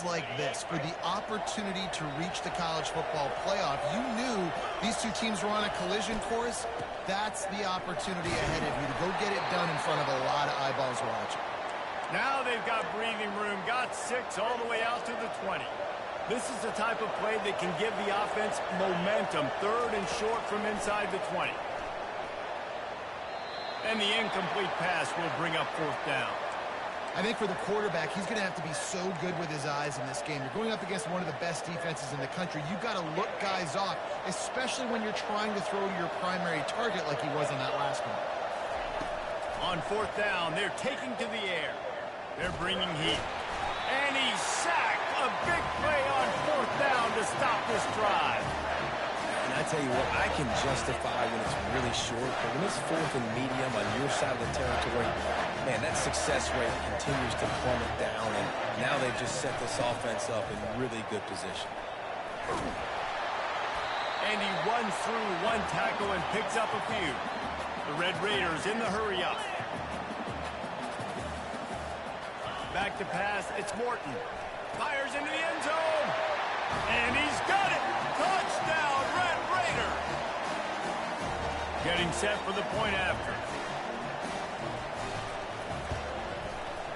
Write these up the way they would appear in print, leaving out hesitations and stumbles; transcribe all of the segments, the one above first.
like this, for the opportunity to reach the college football playoff, you knew these two teams were on a collision course. That's the opportunity ahead of you to go get it done in front of a lot of eyeballs watching. Now they've got breathing room, got 6 all the way out to the 20. This is the type of play that can give the offense momentum. 3rd and short from inside the 20. And the incomplete pass will bring up 4th down. I think for the quarterback, he's going to have to be so good with his eyes in this game. You're going up against one of the best defenses in the country. You've got to look guys off, especially when you're trying to throw to your primary target like he was in that last one. On 4th down, they're taking to the air. They're bringing heat. And he's sacked. A big play on 4th down to stop this drive. And I tell you what, I can justify when it's really short, but when it's 4th and medium on your side of the territory, man, that success rate continues to plummet down, and now they've just set this offense up in really good position. And he runs through one tackle and picks up a few. The Red Raiders in the hurry up. Back to pass, it's Morton. Fires into the end zone. And he's got it. Touchdown, Red Raider. Getting set for the point after.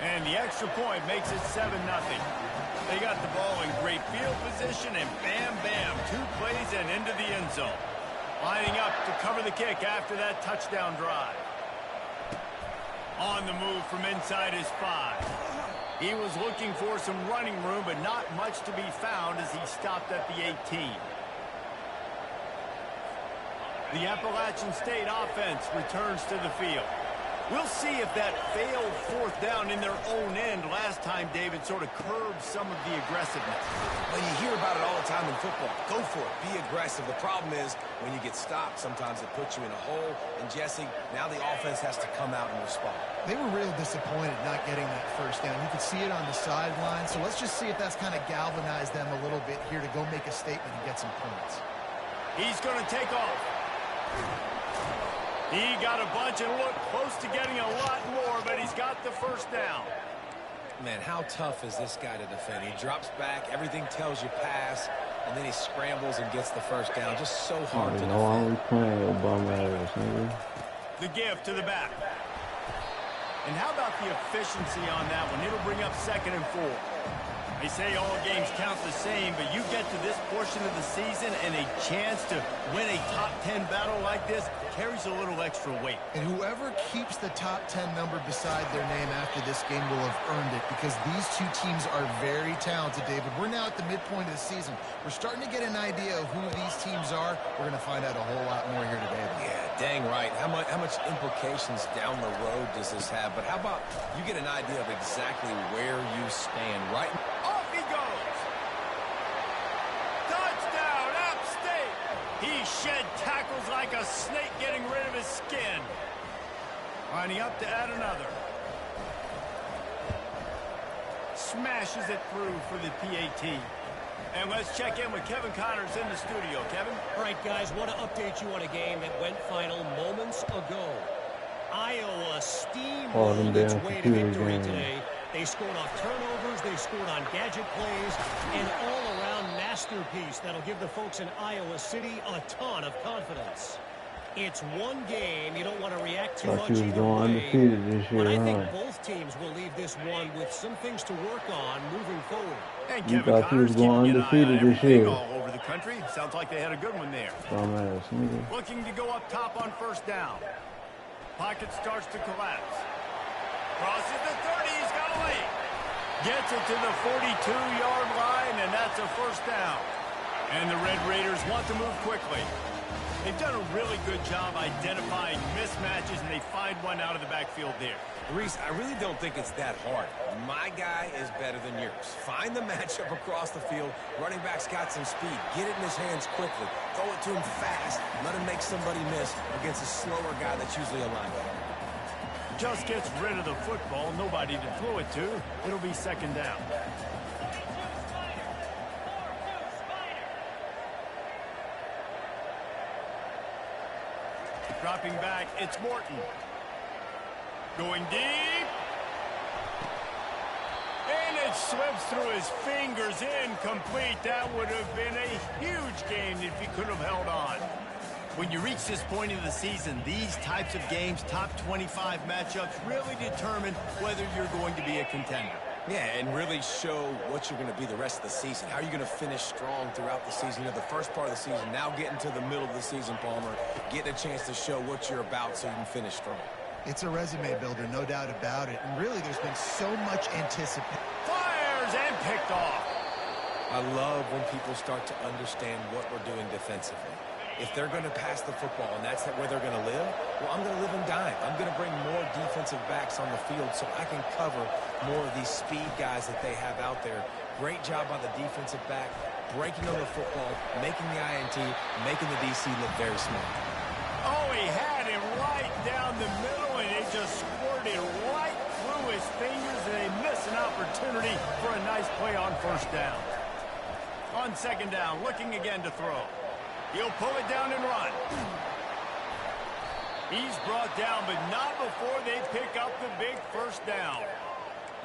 And the extra point makes it 7-0. They got the ball in great field position, and bam, bam, 2 plays and into the end zone. Lining up to cover the kick after that touchdown drive. On the move from inside his 5. He was looking for some running room, but not much to be found as he stopped at the 18. The Appalachian State offense returns to the field. We'll see if that failed 4th down in their own end last time, David, sort of curbed some of the aggressiveness. Well, you hear about it all the time in football. Go for it. Be aggressive. The problem is when you get stopped, sometimes it puts you in a hole. And, Jesse, now the offense has to come out and respond. They were real disappointed not getting that 1st down. You could see it on the sideline. So let's just see if that's kind of galvanized them a little bit here to go make a statement and get some points. He's going to take off. He got a bunch and looked close to getting a lot more, but he's got the 1st down. Man, how tough is this guy to defend? He drops back, everything tells you pass, and then he scrambles and gets the 1st down. Just so hard to defend. The give to the back. And how about the efficiency on that one? It'll bring up 2nd and 4. They say all games count the same, but you get to this portion of the season and a chance to win a top 10 battle like this carries a little extra weight. And whoever keeps the top 10 number beside their name after this game will have earned it, because these two teams are very talented, David. We're now at the midpoint of the season. We're starting to get an idea of who these teams are. We're going to find out a whole lot more here today. Yeah, dang right. How much implications down the road does this have? But how about you get an idea of exactly where you stand right now? Off he goes. Touchdown, App State. He shed tackles like a snake getting rid of his skin. Lining up to add another. Smashes it through for the PAT. And let's check in with Kevin Connors in the studio. Kevin? All right, guys, want to update you on a game that went final moments ago. Iowa steamrolled its way to victory today. They scored off turnovers, they scored on gadget plays, an all-around masterpiece that'll give the folks in Iowa City a ton of confidence. It's one game. You don't want to react too much either way, but I think both teams will leave this one with some things to work on moving forward. And Kevin Connors keeping an eye on everything all over the country. Sounds like they had a good one there. Looking to go up top on 1st down. Pocket starts to collapse. Crosses the 30, he's got a lead. Gets it to the 42-yard line, and that's a 1st down. And the Red Raiders want to move quickly. They've done a really good job identifying mismatches, and they find one out of the backfield there. Reese, I really don't think it's that hard. My guy is better than yours. Find the matchup across the field. Running back's got some speed. Get it in his hands quickly. Throw it to him fast. Let him make somebody miss against a slower guy that's usually a linebacker. Just gets rid of the football. Nobody to throw it to. It'll be 2nd down. Dropping back, it's Morton. Going deep. And it's it slips through his fingers, incomplete. That would have been a huge game if he could have held on. When you reach this point in the season, these types of games, top 25 matchups, really determine whether you're going to be a contender. Yeah, and really show what you're going to be the rest of the season. How are you going to finish strong throughout the season? You know, the first part of the season, now getting to the middle of the season, Palmer, getting a chance to show what you're about so you can finish strong. It's a resume builder, no doubt about it. And really, there's been so much anticipation. Fires and picked off. I love when people start to understand what we're doing defensively. If they're going to pass the football and that's where they're going to live, well, I'm going to live and dime. I'm going to bring more defensive backs on the field so I can cover more of these speed guys that they have out there. Great job by the defensive back, breaking on the football, making the INT, making the DC look very small. Oh, he had him right down the middle, and it just squirted right through his fingers, and they miss an opportunity for a nice play on first down. On second down, looking again to throw. He'll pull it down and run. He's brought down, but not before they pick up the big first down.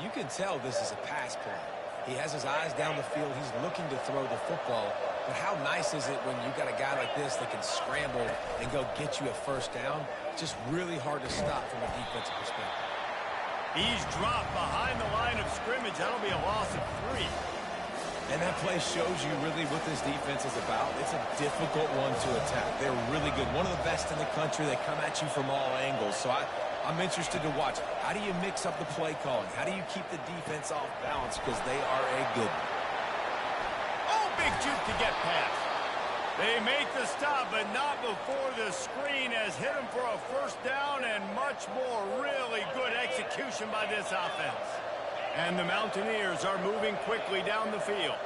You can tell this is a pass play. He has his eyes down the field. He's looking to throw the football. But how nice is it when you got a guy like this that can scramble and go get you a first down? It's just really hard to stop from a defensive perspective. He's dropped behind the line of scrimmage. That'll be a loss of 3. And that play shows you really what this defense is about. It's a difficult one to attack. They're really good. One of the best in the country. They come at you from all angles. So I'm interested to watch. How do you mix up the play calling? How do you keep the defense off balance? Because they are a good one. Oh, big juke to get past. They make the stop, but not before the screen has hit him for a first down and much more. Really good execution by this offense. And the Mountaineers are moving quickly down the field.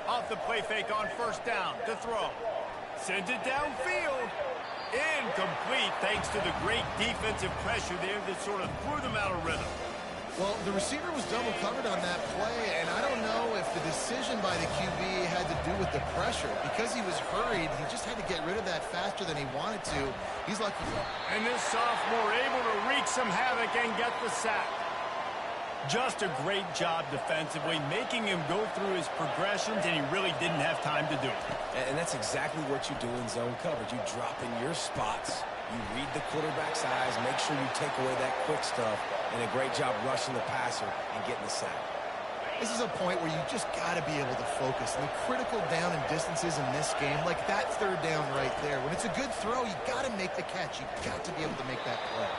Off the play fake on first down to throw. Sends it downfield. Incomplete thanks to the great defensive pressure there that sort of threw them out of rhythm. Well, the receiver was double covered on that play, and I don't know if the decision by the QB had to do with the pressure. Because he was hurried, he just had to get rid of that faster than he wanted to. He's lucky. And this sophomore able to wreak some havoc and get the sack. Just a great job defensively, making him go through his progressions, and he really didn't have time to do it. And that's exactly what you do in zone coverage. You drop in your spots, you read the quarterback's eyes, make sure you take away that quick stuff, and a great job rushing the passer and getting the sack. This is a point where you just got to be able to focus. And the critical down and distances in this game, like that third down right there. When it's a good throw, you got to make the catch. You got to be able to make that play.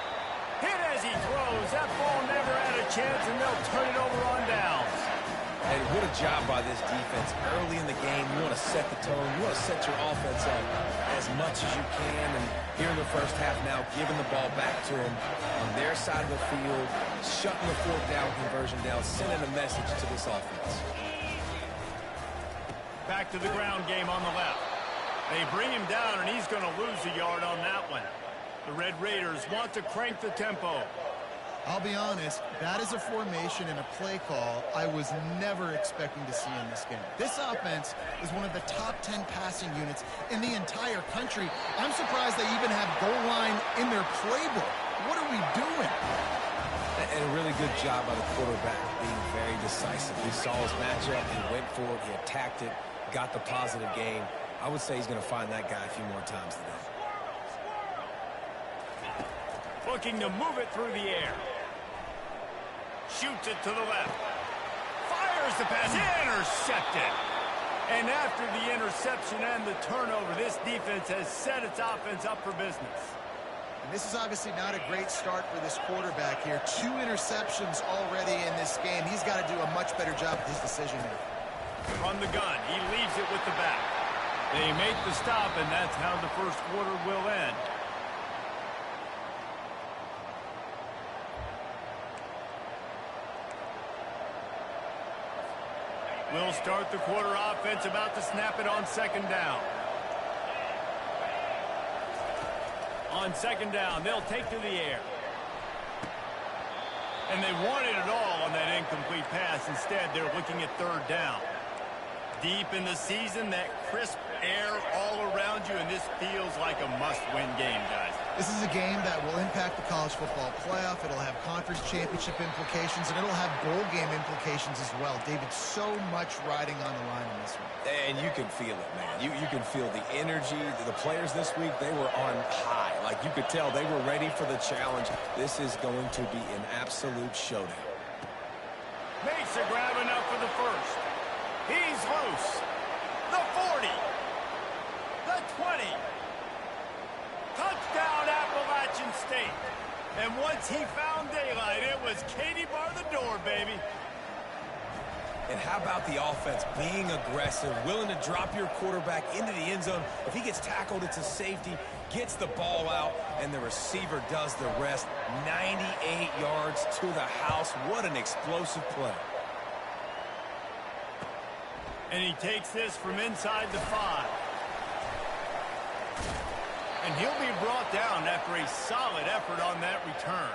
Hit as he throws. That ball never had a chance, and they'll turn it over on downs. And what a job by this defense. Early in the game, you want to set the tone. You want to set your offense up as much as you can. And here in the first half now, giving the ball back to them on their side of the field, shutting the fourth down conversion down, sending a message to this offense. Back to the ground game on the left. They bring him down, and he's going to lose a yard on that one. The Red Raiders want to crank the tempo. I'll be honest, that is a formation and a play call I was never expecting to see in this game. This offense is one of the top 10 passing units in the entire country. I'm surprised they even have goal line in their playbook. What are we doing? And a really good job by the quarterback being very decisive. He saw his matchup, he went for it, he attacked it, got the positive gain. I would say he's going to find that guy a few more times today. Looking to move it through the air. Shoots it to the left. Fires the pass. Intercepted. And after the interception and the turnover, this defense has set its offense up for business. And this is obviously not a great start for this quarterback here. 2 interceptions already in this game. He's got to do a much better job with his decision here. From the gun, he leaves it with the back. They make the stop, and that's how the first quarter will end. We'll start the quarter offense, about to snap it on second down. On second down, they'll take to the air. And they wanted it all on that incomplete pass. Instead, they're looking at third down. Deep in the season, that crisp air all around you, and this feels like a must-win game, guys. This is a game that will impact the college football playoff. It'll have conference championship implications, and it'll have bowl game implications as well. David, so much riding on the line in this one. And you can feel it, man. You can feel the energy. The players this week, they were on high. Like, you could tell they were ready for the challenge. This is going to be an absolute showdown. Makes a grab enough for the first. He's loose. The 40. The 20. Touchdown, Appalachian State. And once he found daylight, it was Katie bar the door, baby. And how about the offense being aggressive, willing to drop your quarterback into the end zone? If he gets tackled, it's a safety, gets the ball out, and the receiver does the rest. 98 yards to the house. What an explosive play. And he takes this from inside the 5. And he'll be brought down after a solid effort on that return.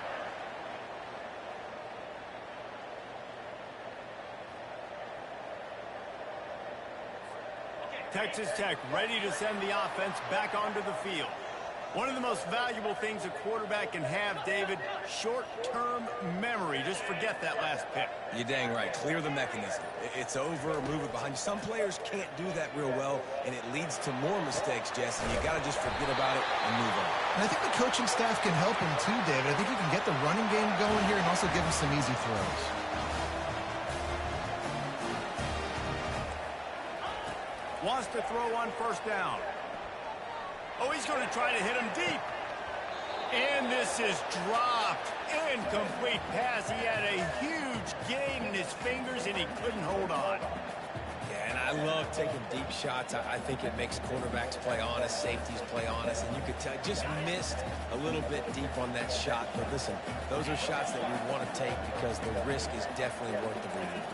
Texas Tech ready to send the offense back onto the field. One of the most valuable things a quarterback can have, David, short-term memory. Just forget that last pick. You're dang right. Clear the mechanism. It's over, move it behind you. Some players can't do that real well, and it leads to more mistakes, Jess, and you got to just forget about it and move on. And I think the coaching staff can help him too, David. I think he can get the running game going here and also give him some easy throws. Wants to throw on first down. Oh, he's going to try to hit him deep. And this is dropped. Incomplete pass. He had a huge gain in his fingers, and he couldn't hold on. Yeah, and I love taking deep shots. I think it makes quarterbacks play honest, safeties play honest, and you could tell just missed a little bit deep on that shot. But listen, those are shots that we want to take because the risk is definitely worth the reward.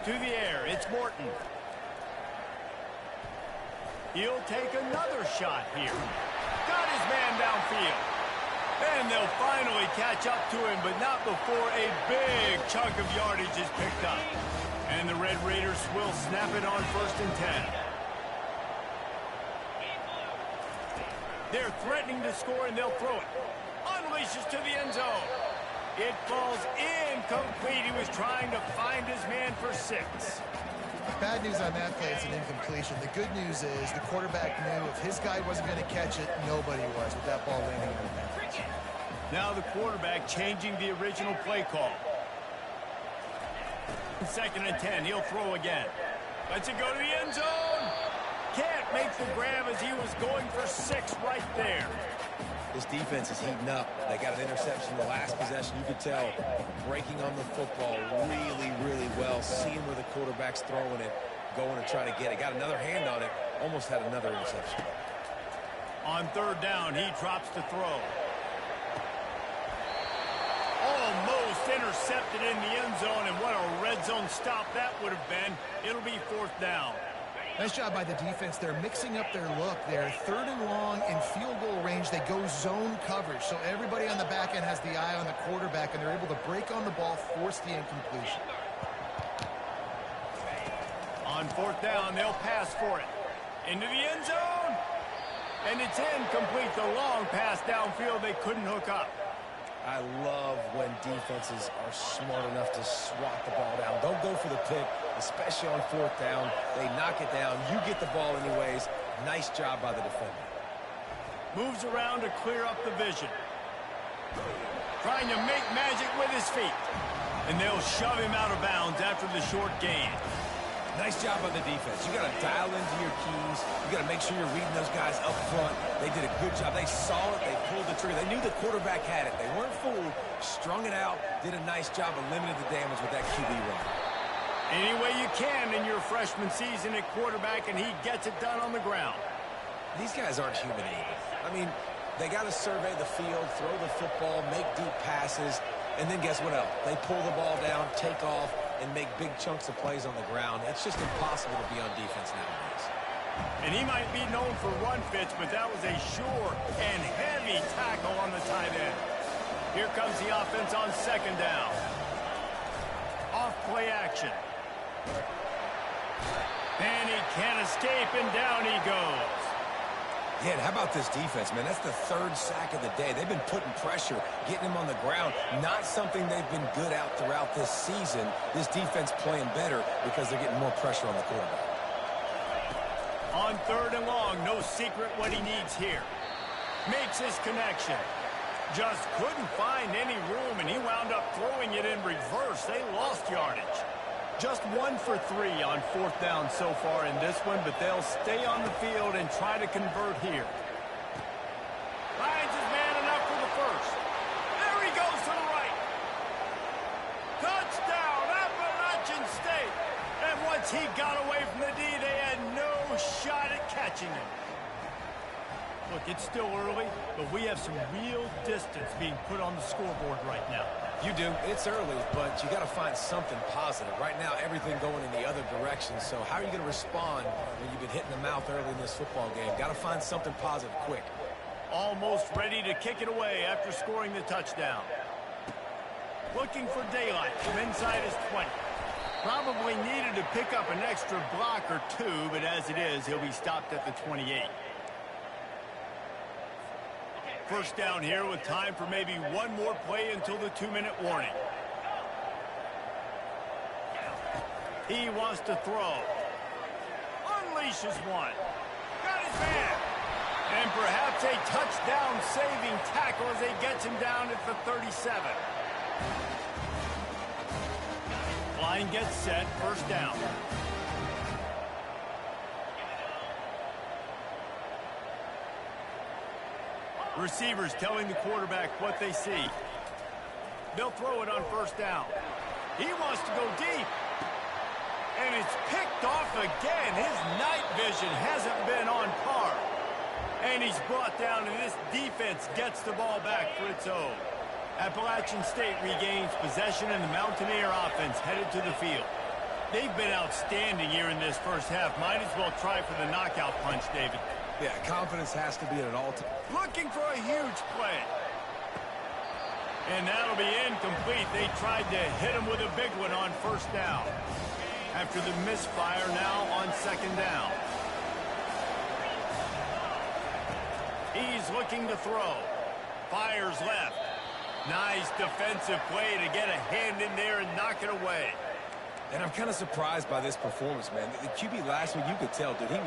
To the air, it's Morton. He'll take another shot here. Got his man downfield. And they'll finally catch up to him, but not before a big chunk of yardage is picked up. And the Red Raiders will snap it on 1st and 10. They're threatening to score, and they'll throw it. Unleashes to the end zone. It falls incomplete. He was trying to find his man for 6. Bad news on that play, it's an incompletion. The good news is the quarterback knew if his guy wasn't going to catch it, nobody was with that ball landing on the bench. Now the quarterback changing the original play call. 2nd and 10, he'll throw again. Lets it go to the end zone. Can't make the grab as he was going for 6 right there. This defense is heating up. They got an interception the last possession. You could tell breaking on the football really, really well. Seeing where the quarterback's throwing it, going to try to get it. Got another hand on it. Almost had another interception. On 3rd down, he drops to throw. Almost intercepted in the end zone, and what a red zone stop that would have been. It'll be 4th down. Nice job by the defense. They're mixing up their look. They're 3rd and long in field goal range. They go zone coverage. So everybody on the back end has the eye on the quarterback, and they're able to break on the ball, force the incompletion. On 4th down, they'll pass for it. Into the end zone. And it's incomplete. The long pass downfield, they couldn't hook up. I love when defenses are smart enough to swat the ball down. Don't go for the pick, especially on 4th down. They knock it down. You get the ball anyways. Nice job by the defender. Moves around to clear up the vision. Trying to make magic with his feet. And they'll shove him out of bounds after the short gain. Nice job by the defense. You got to dial into your keys. You got to make sure you're reading those guys up front. They did a good job. They saw it. They pulled the trigger. They knew the quarterback had it. They weren't fooled. Strung it out. Did a nice job of limiting the damage with that QB run. Any way you can in your freshman season at quarterback, and he gets it done on the ground. These guys aren't human either. I mean, they got to survey the field, throw the football, make deep passes, and then guess what else? They pull the ball down, take off, and make big chunks of plays on the ground. It's just impossible to be on defense nowadays. And he might be known for run fits, but that was a sure and heavy tackle on the tight end. Here comes the offense on 2nd down. Off play action. And he can't escape, and down he goes. Yeah, and how about this defense, man? That's the 3rd sack of the day. They've been putting pressure, getting him on the ground. Not something they've been good at throughout this season. This defense playing better because they're getting more pressure on the quarterback. On 3rd and long, no secret what he needs here. Makes his connection. Just couldn't find any room, and he wound up throwing it in reverse. They lost yardage. Just 1 for 3 on 4th down so far in this one, but they'll stay on the field and try to convert here. Finds his man enough for the first. There he goes to the right. Touchdown, Appalachian State. And once he got away from the D, they had no shot at catching him. Look, it's still early, but we have some real distance being put on the scoreboard right now. You do. It's early, but you got to find something positive. Right now, everything going in the other direction. So how are you going to respond when you've been hitting the mouth early in this football game? Got to find something positive quick. Almost ready to kick it away after scoring the touchdown. Looking for daylight from inside his 20. Probably needed to pick up an extra block or 2, but as it is, he'll be stopped at the 28. First down here with time for maybe one more play until the 2-minute warning. He wants to throw. Unleashes one. Got his man. And perhaps a touchdown-saving tackle as he gets him down at the 37. Line gets set. First down. Receivers telling the quarterback what they see. They'll throw it on first down. He wants to go deep. And it's picked off again. His night vision hasn't been on par. And he's brought down, and this defense gets the ball back for its own. Appalachian State regains possession, and the Mountaineer offense headed to the field. They've been outstanding here in this first half. Might as well try for the knockout punch, David. Yeah, confidence has to be at an all-time. Looking for a huge play. And that'll be incomplete. They tried to hit him with a big one on first down. After the misfire, now on second down. He's looking to throw. Fires left. Nice defensive play to get a hand in there and knock it away. And I'm kind of surprised by this performance, man. The QB last week, you could tell, dude, he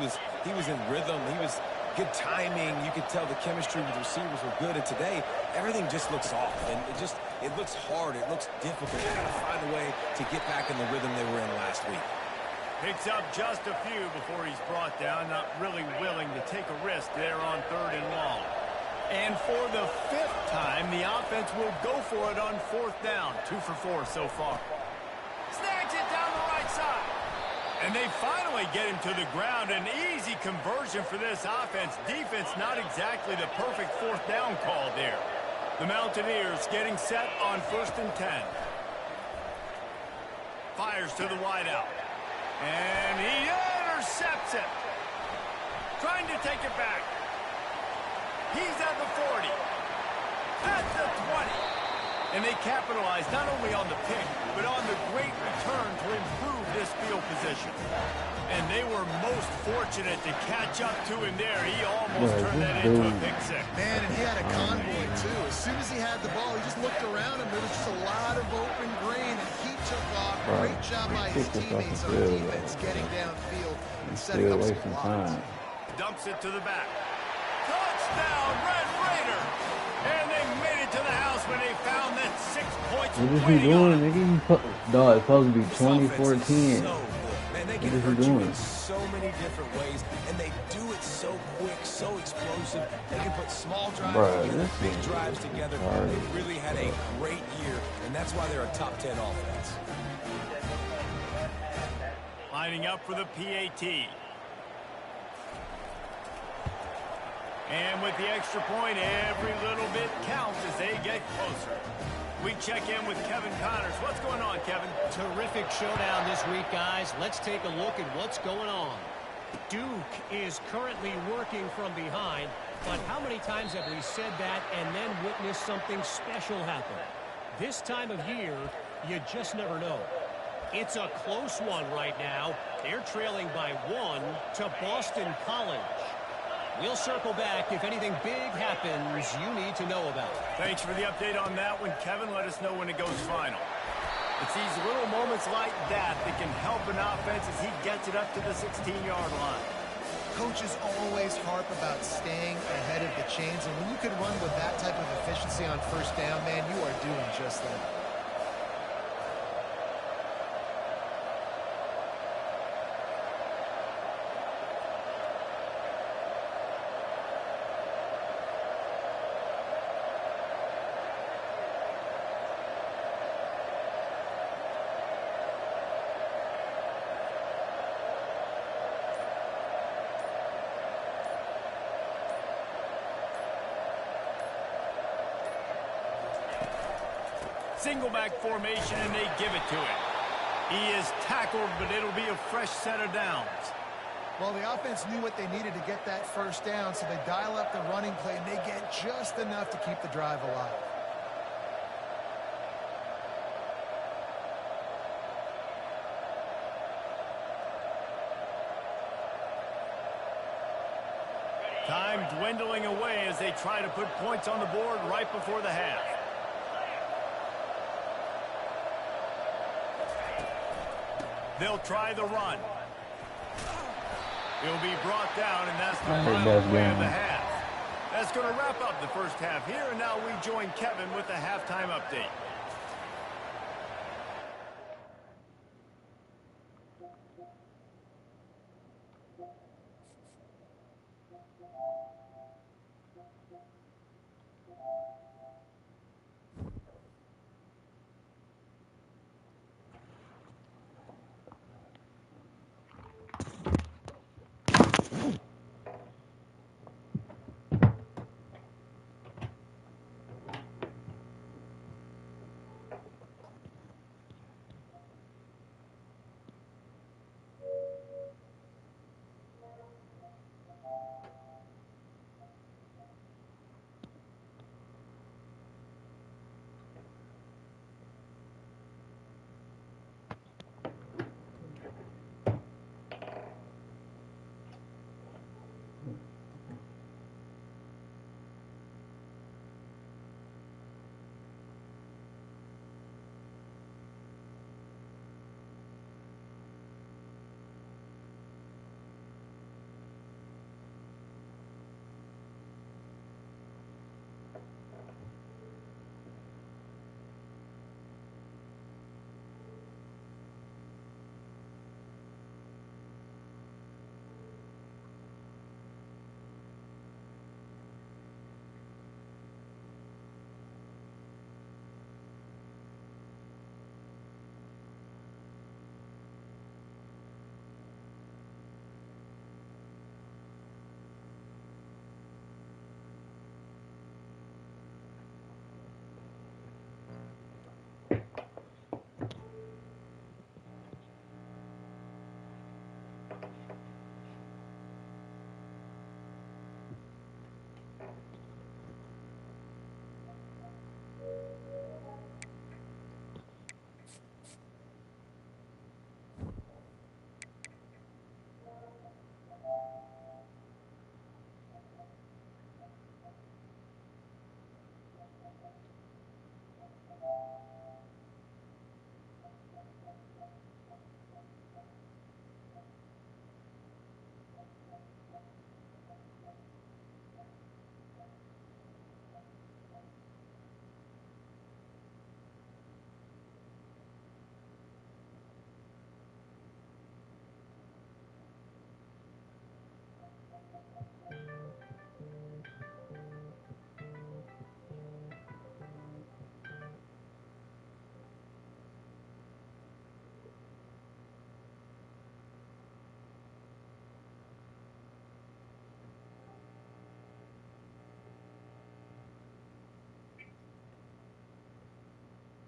was in rhythm. He was good timing. You could tell the chemistry with the receivers were good. And today, everything just looks off. And it looks hard. It looks difficult. They got to find a way to get back in the rhythm they were in last week. Picks up just a few before he's brought down. Not really willing to take a risk there on 3rd and long. And for the 5th time, the offense will go for it on 4th down. 2 for 4 so far. Snags it down the right side. And they finally get him to the ground. An easy conversion for this offense. Defense not exactly the perfect 4th down call there. The Mountaineers getting set on 1st and 10. Fires to the wideout. And he intercepts it. Trying to take it back. He's at the 40. At the 20. And they capitalize not only on the pick, but on the great return to improve this field position. And they were most fortunate to catch up to him there. He almost turned that into a pick six. Man, and he had a convoy, too. As soon as he had the ball, he just looked around him. There was just a lot of open green, and he took off. Great job by his teammates on defense, getting downfield and setting up some blocks. Dumps it to the back. Touchdown, Red Raider! And they made it to the house when they found that 6 points. What is he doing, nigga? Dog, it's supposed to be 24-10. Man, they can hurt you in so many different ways, and they do it so quick, so explosive. They can put small drives together, big drives together. They really had a great year, and that's why they're a top 10 offense. Lining up for the PAT. And with the extra point, every little bit counts as they get closer. We check in with Kevin Connors. What's going on, Kevin? Terrific showdown this week, guys. Let's take a look at what's going on. Duke is currently working from behind, but how many times have we said that and then witnessed something special happen? This time of year, you just never know. It's a close one right now. They're trailing by 1 to Boston College. We'll circle back if anything big happens you need to know about. Thanks for the update on that one, Kevin. Let us know when it goes final. It's these little moments like that that can help an offense as he gets it up to the 16-yard line. Coaches always harp about staying ahead of the chains, and when you can run with that type of efficiency on first down, man, you are doing just that. Single back formation, and they give it to him. He is tackled, but it'll be a fresh set of downs. Well, the offense knew what they needed to get that first down, so they dial up the running play, and they get just enough to keep the drive alive. Time dwindling away as they try to put points on the board right before the half. They'll try the run. He'll be brought down, and that's the final play of the half. That's going to wrap up the first half here, and now we join Kevin with the halftime update.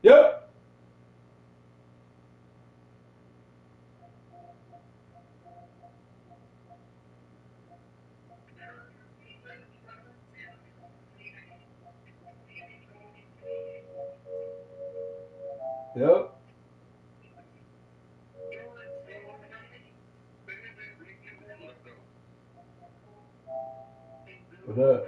Yep. Yep. What up?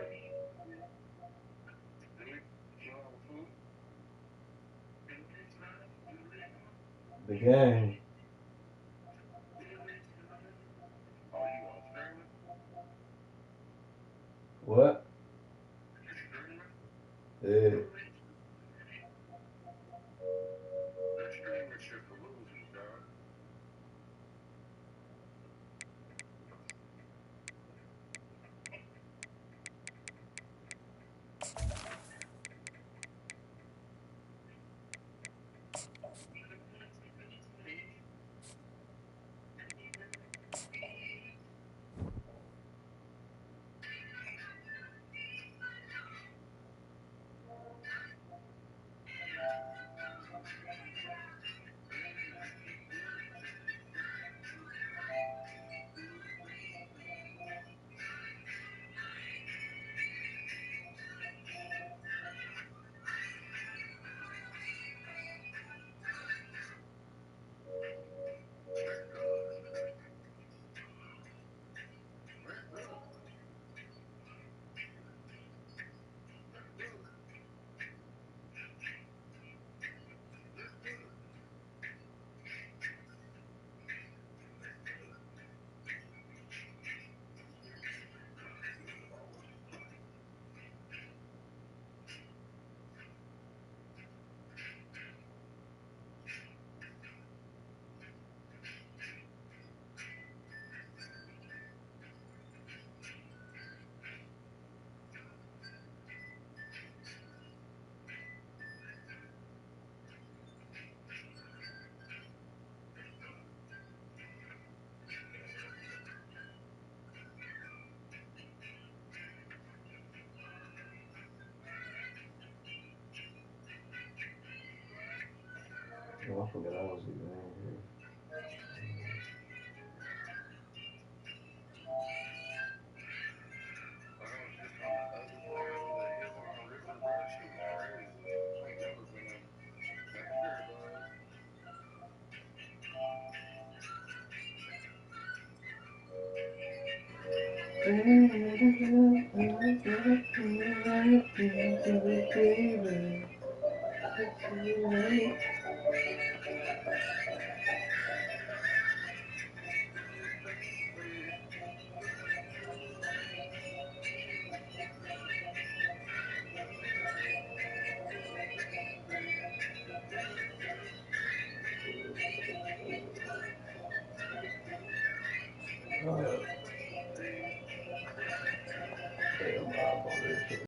The game. What? Yeah. Oh, I forgot I was even in here.